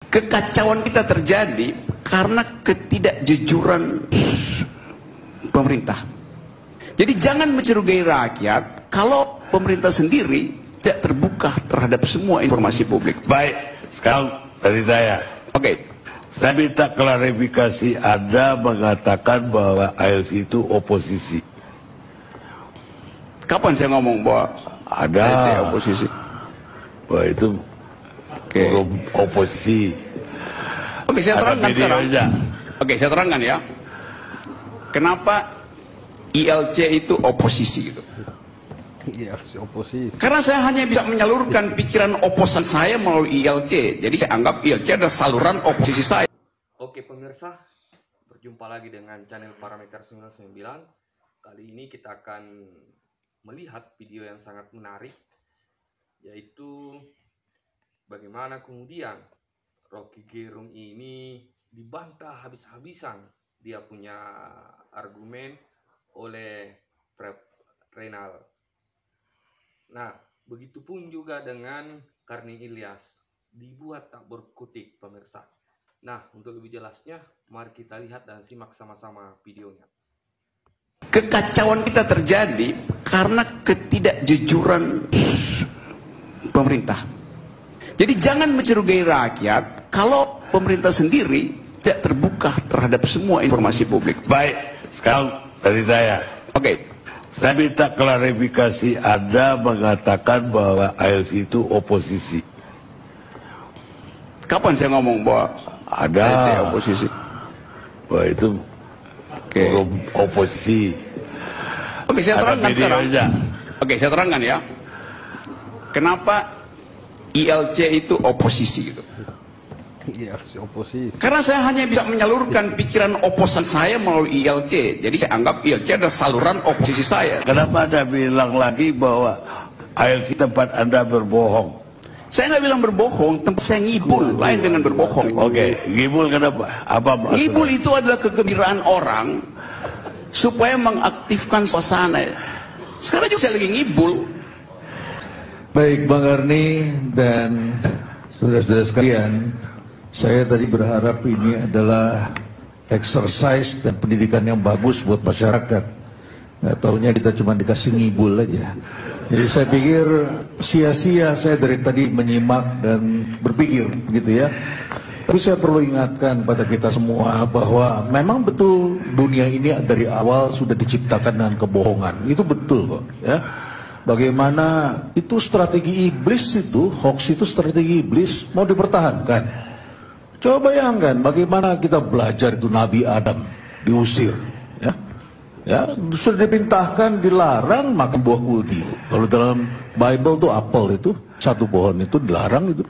Kekacauan kita terjadi karena ketidakjujuran pemerintah. Jadi jangan mencurigai rakyat kalau pemerintah sendiri tidak terbuka terhadap semua informasi publik. Baik, sekarang dari saya. Oke. Saya minta klarifikasi, Anda mengatakan bahwa ALC itu oposisi. Kapan saya ngomong bahwa ada oposisi? Bahwa itu oposisi. Oke, saya terangkan sekarang. Oke, saya terangkan ya. Kenapa ILC itu oposisi gitu? Oposisi. Karena saya hanya bisa menyalurkan pikiran oposan saya melalui ILC. Jadi saya anggap ILC adalah saluran oposisi saya. Oke pemirsa, berjumpa lagi dengan channel Parameter 99. Kali ini kita akan melihat video yang sangat menarik, yaitu bagaimana kemudian Rocky Gerung ini dibantah habis-habisan. Dia punya argumen oleh Renal. Nah, begitupun juga dengan Karni Ilyas, dibuat tak berkutik pemirsa. Nah, untuk lebih jelasnya, mari kita lihat dan simak sama-sama videonya. Kekacauan kita terjadi karena ketidakjujuran pemerintah. Jadi jangan mencurigai rakyat kalau pemerintah sendiri tidak terbuka terhadap semua informasi publik. Baik, sekarang dari saya. Oke. Saya minta klarifikasi, Anda mengatakan bahwa ALC itu oposisi. Kapan saya ngomong bahwa ada oposisi? Bahwa itu oposisi. Oke, saya terangkan sekarang. Oke, saya terangkan ya. Kenapa ILC itu oposisi gitu? Oposisi. Karena saya hanya bisa menyalurkan pikiran oposan saya melalui ILC. Jadi saya anggap ILC adalah saluran oposisi saya. Kenapa Anda bilang lagi bahwa ALC tempat Anda berbohong? Saya nggak bilang berbohong, tempat saya ngibul, lain dengan berbohong. Oke, ngibul kenapa? Apa maksudnya? Ngibul itu adalah kegembiraan orang supaya mengaktifkan suasana. Sekarang juga saya lagi ngibul. Baik Bang Arni dan saudara-saudara sekalian, saya tadi berharap ini adalah exercise dan pendidikan yang bagus buat masyarakat. Nggak taunya kita cuma dikasih ngibul aja. Jadi saya pikir sia-sia saya dari tadi menyimak dan berpikir begitu ya. Tapi saya perlu ingatkan pada kita semua bahwa memang betul dunia ini dari awal sudah diciptakan dengan kebohongan. Itu betul kok ya. Bagaimana itu strategi iblis itu, hoax itu strategi iblis mau dipertahankan. Coba bayangkan bagaimana kita belajar itu Nabi Adam diusir ya. Ya, sudah dipintahkan dilarang makan buah kuldi. Kalau dalam Bible tuh apel itu satu pohon itu dilarang itu.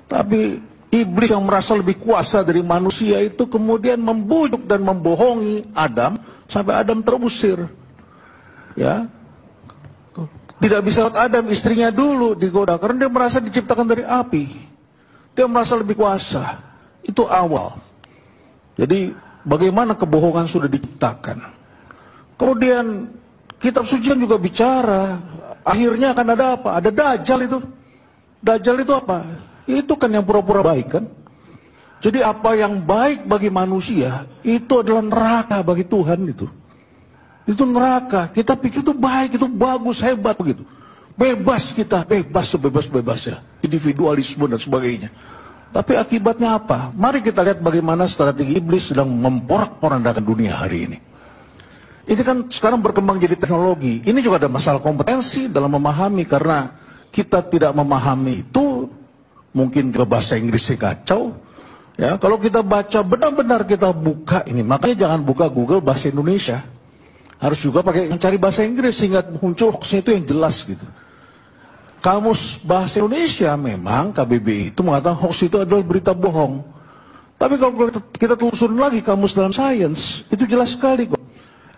Tapi iblis yang merasa lebih kuasa dari manusia itu kemudian membujuk dan membohongi Adam sampai Adam terusir. Ya. Tidak bisa Adam istrinya dulu digoda karena dia merasa diciptakan dari api. Dia merasa lebih kuasa. Itu awal. Jadi bagaimana kebohongan sudah diciptakan. Kemudian kitab suci juga bicara. Akhirnya akan ada apa? Ada Dajjal itu. Dajjal itu apa? Itu kan yang pura-pura baik kan. Jadi apa yang baik bagi manusia itu adalah neraka bagi Tuhan itu. Itu neraka. Kita pikir itu baik, itu bagus, hebat begitu. Bebas kita, bebas sebebas-bebasnya. Individualisme dan sebagainya. Tapi akibatnya apa? Mari kita lihat bagaimana strategi iblis sedang memporak-porandakan dunia hari ini. Ini kan sekarang berkembang jadi teknologi. Ini juga ada masalah kompetensi dalam memahami karena kita tidak memahami itu. Mungkin juga bahasa Inggrisnya kacau. Ya, kalau kita baca benar-benar kita buka ini. Makanya jangan buka Google bahasa Indonesia. Harus juga pakai cari bahasa Inggris sehingga muncul hoaxnya itu yang jelas gitu. Kamus Bahasa Indonesia memang KBBI itu mengatakan hoax itu adalah berita bohong. Tapi kalau kita telusurin lagi kamus dalam sains, itu jelas sekali kok.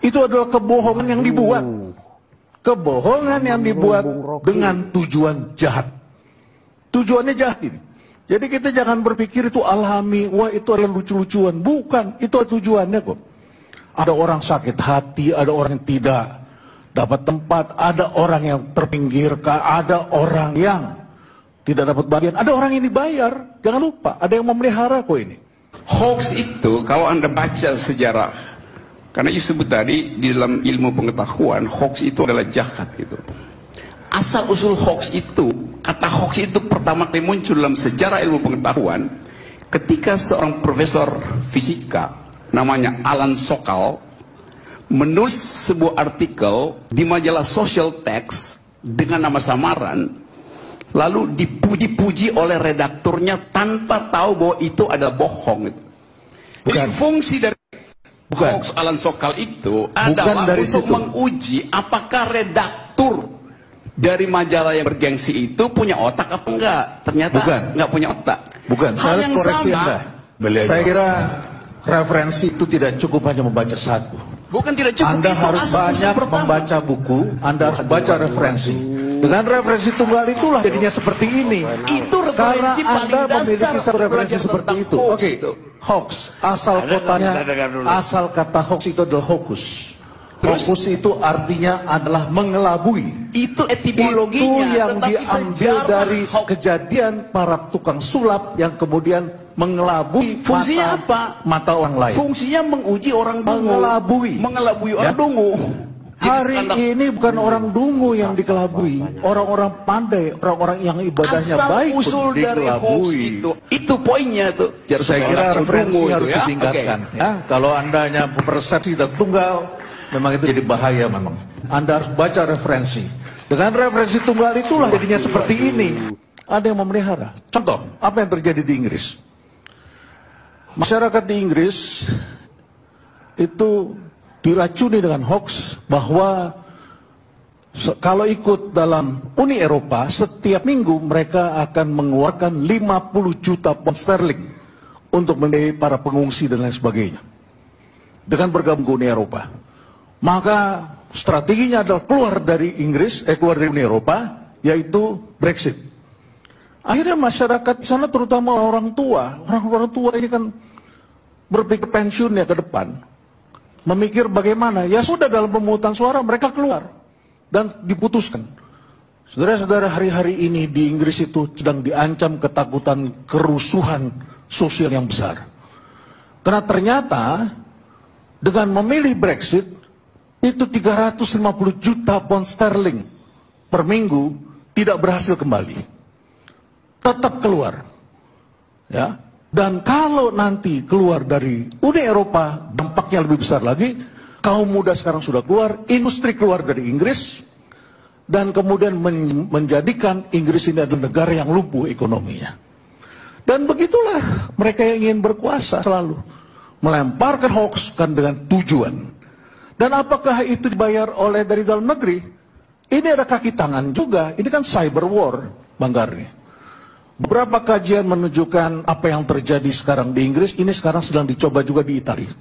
Itu adalah kebohongan yang dibuat. Kebohongan yang dibuat dengan tujuan jahat. Tujuannya jahat ini. Jadi kita jangan berpikir itu alami, wah itu adalah lucu-lucuan. Bukan, itu tujuannya kok. Ada orang sakit hati, ada orang yang tidak dapat tempat, ada orang yang terpinggirkan, ada orang yang tidak dapat bagian. Ada orang yang dibayar, jangan lupa, ada yang memelihara kok ini. Hoax itu kalau Anda baca sejarah, karena disebut tadi di dalam ilmu pengetahuan, hoax itu adalah jahat gitu. Asal usul hoax itu, kata hoax itu pertama kali muncul dalam sejarah ilmu pengetahuan ketika seorang profesor fisika namanya Alan Sokal menulis sebuah artikel di majalah Social Text dengan nama samaran, lalu dipuji-puji oleh redakturnya tanpa tahu bahwa itu adalah bohong. Jadi fungsi dari hoax Alan Sokal itu adalah untuk menguji apakah redaktur dari majalah yang bergengsi itu punya otak apa enggak. Ternyata enggak punya otak. Bukan, saya harus koreksi Anda. Saya kira referensi itu tidak cukup hanya membaca satu. Bukan tidak cukup. Anda harus banyak membaca buku, Anda harus baca referensi. Dengan referensi tunggal itulah jadinya seperti ini. Itu referensi karena paling Anda memiliki satu referensi seperti itu. Oke, hoax, asal kata hoax itu adalah hokus. Hokus itu artinya adalah mengelabui. Itu etimologinya. Itu yang diambil dari kejadian para tukang sulap yang kemudian mengelabui mata orang lain. Fungsinya menguji orang dungu. Mengelabui orang dungu. Hari ini bukan orang dungu yang dikelabui, orang-orang pandai, orang-orang yang ibadahnya baik pun dikelabui. Itu poinnya tuh. Saya kira referensi harus ditingkatkan. Ya, kalau Anda hanya persepsi tunggal, memang itu jadi bahaya memang. Anda harus baca referensi. Dengan referensi tunggal itulah jadinya seperti ini. Ada yang memelihara. Contoh, apa yang terjadi di Inggris? Masyarakat di Inggris itu diracuni dengan hoax bahwa kalau ikut dalam Uni Eropa, setiap minggu mereka akan mengeluarkan 50 juta pound sterling untuk membiayai para pengungsi dan lain sebagainya. Dengan bergabung ke Uni Eropa. Maka strateginya adalah keluar dari Inggris, keluar dari Uni Eropa, yaitu Brexit. Akhirnya masyarakat di sana terutama orang tua ini kan berpikir pensiunnya ke depan. Memikir bagaimana, ya sudah dalam pemungutan suara mereka keluar. Dan diputuskan. Saudara-saudara, hari-hari ini di Inggris itu sedang diancam ketakutan kerusuhan sosial yang besar. Karena ternyata dengan memilih Brexit, itu 350 juta pound sterling per minggu tidak berhasil kembali. Tetap keluar. Ya. Dan kalau nanti keluar dari Uni Eropa, dampaknya lebih besar lagi. Kaum muda sekarang sudah keluar, industri keluar dari Inggris, dan kemudian menjadikan Inggris ini adalah negara yang lumpuh ekonominya. Dan begitulah mereka yang ingin berkuasa selalu. Melemparkan hoax kan dengan tujuan. Dan apakah itu dibayar oleh dari dalam negeri? Ini ada kaki tangan juga. Ini kan cyber war, Bang Garni. Beberapa kajian menunjukkan apa yang terjadi sekarang di Inggris, ini sekarang sedang dicoba juga di Italia.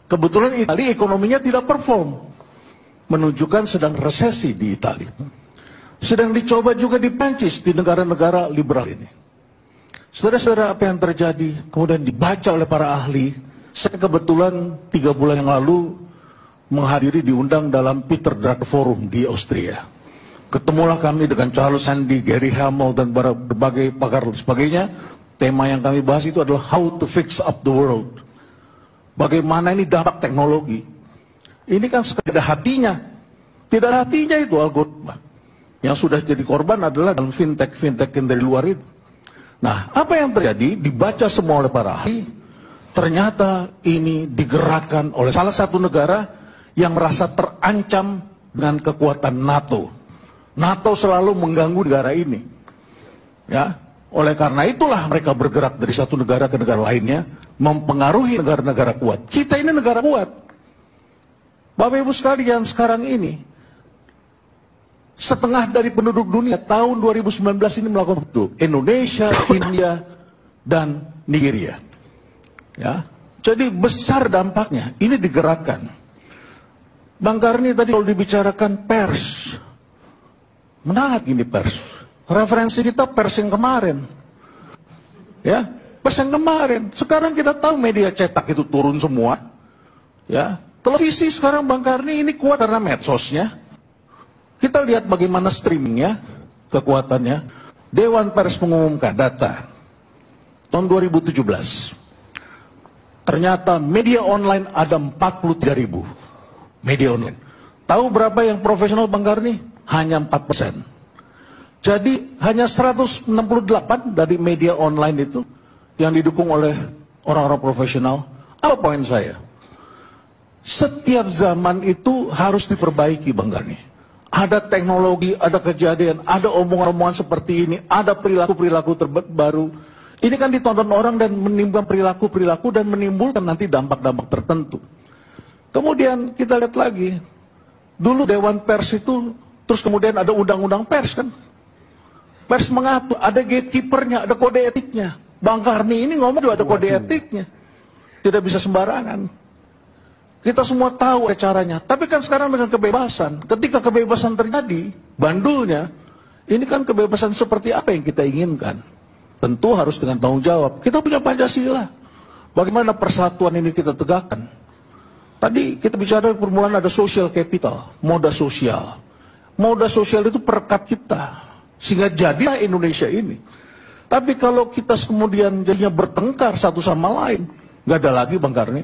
Kebetulan Italia ekonominya tidak perform. Menunjukkan sedang resesi di Italia. Sedang dicoba juga di Prancis, di negara-negara liberal ini. Saudara-saudara, apa yang terjadi kemudian dibaca oleh para ahli. Saya kebetulan 3 bulan yang lalu menghadiri diundang dalam Peter Drucker Forum di Austria. Ketemulah kami dengan Charles Sandy, Gary Hamel, dan berbagai pakar dan sebagainya. Tema yang kami bahas itu adalah how to fix up the world. Bagaimana ini dampak teknologi. Ini kan ada hatinya. Tidak ada hatinya itu algoritma. Yang sudah jadi korban adalah dalam fintech yang dari luar itu. Nah, apa yang terjadi? Dibaca semua oleh para ahli. Ternyata ini digerakkan oleh salah satu negara yang merasa terancam dengan kekuatan NATO. NATO selalu mengganggu negara ini. Ya, oleh karena itulah mereka bergerak dari satu negara ke negara lainnya, mempengaruhi negara-negara kuat. Kita ini negara kuat. Bapak Ibu sekalian, sekarang ini setengah dari penduduk dunia tahun 2019 ini melakukan itu. Indonesia, India, dan Nigeria. Ya, jadi besar dampaknya. Ini digerakkan. Bang Karni tadi kalau dibicarakan pers. Menarik ini pers. Referensi kita pers yang kemarin. Ya, pers yang kemarin. Sekarang kita tahu media cetak itu turun semua. Ya, televisi sekarang Bang Karni ini kuat karena medsosnya. Kita lihat bagaimana streamingnya, kekuatannya. Dewan Pers mengumumkan data tahun 2017. Ternyata media online ada 43.000 media online. Tahu berapa yang profesional, Bang Karni? Hanya 4%. Jadi hanya 168 dari media online itu yang didukung oleh orang-orang profesional. Apa poin saya? Setiap zaman itu harus diperbaiki, Bang Karni. Ada teknologi, ada kejadian, ada omongan-omongan seperti ini, ada perilaku-perilaku terbaru. Ini kan ditonton orang dan menimbulkan perilaku-perilaku dan menimbulkan nanti dampak-dampak tertentu. Kemudian kita lihat lagi, dulu Dewan Pers itu, terus kemudian ada undang-undang pers kan. Pers mengatur, ada gatekeepernya, ada kode etiknya. Bang Karni ini ngomong juga ada kode etiknya. Tidak bisa sembarangan. Kita semua tahu caranya. Tapi kan sekarang dengan kebebasan, ketika kebebasan terjadi, bandulnya, ini kan kebebasan seperti apa yang kita inginkan. Tentu harus dengan tanggung jawab. Kita punya Pancasila. Bagaimana persatuan ini kita tegakkan? Tadi kita bicara permulaan ada social capital, moda sosial. Moda sosial itu perekat kita. Sehingga jadilah Indonesia ini. Tapi kalau kita kemudian jadinya bertengkar satu sama lain, nggak ada lagi, Bang Karni.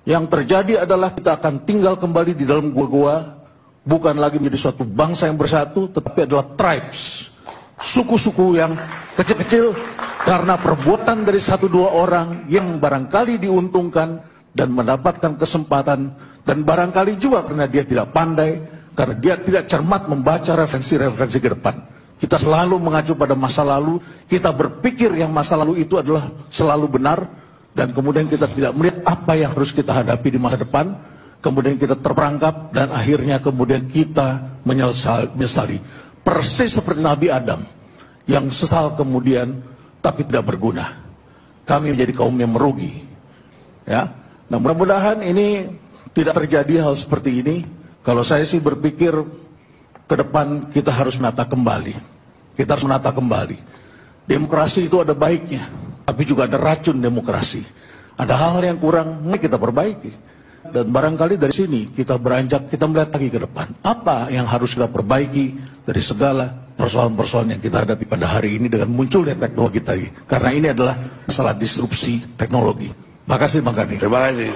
Yang terjadi adalah kita akan tinggal kembali di dalam gua-gua, bukan lagi menjadi suatu bangsa yang bersatu, tetapi adalah tribes, suku-suku yang kecil-kecil karena perbuatan dari 1-2 orang yang barangkali diuntungkan dan mendapatkan kesempatan, dan barangkali juga karena dia tidak pandai, karena dia tidak cermat membaca referensi-referensi ke depan. Kita selalu mengacu pada masa lalu, kita berpikir yang masa lalu itu adalah selalu benar, dan kemudian kita tidak melihat apa yang harus kita hadapi di masa depan, kemudian kita terperangkap, dan akhirnya kemudian kita menyesali. Persis seperti Nabi Adam, yang sesal kemudian, tapi tidak berguna. Kami menjadi kaum yang merugi. Ya. Nah, mudah-mudahan ini tidak terjadi hal seperti ini. Kalau saya sih berpikir, ke depan kita harus menata kembali. Kita harus menata kembali. Demokrasi itu ada baiknya, tapi juga ada racun demokrasi. Ada hal-hal yang kurang, mari kita perbaiki. Dan barangkali dari sini kita beranjak, kita melihat lagi ke depan. Apa yang harus kita perbaiki dari segala persoalan-persoalan yang kita hadapi pada hari ini dengan munculnya teknologi tadi. Karena ini adalah masalah disrupsi teknologi. Makasih Bang Karni. Terima kasih.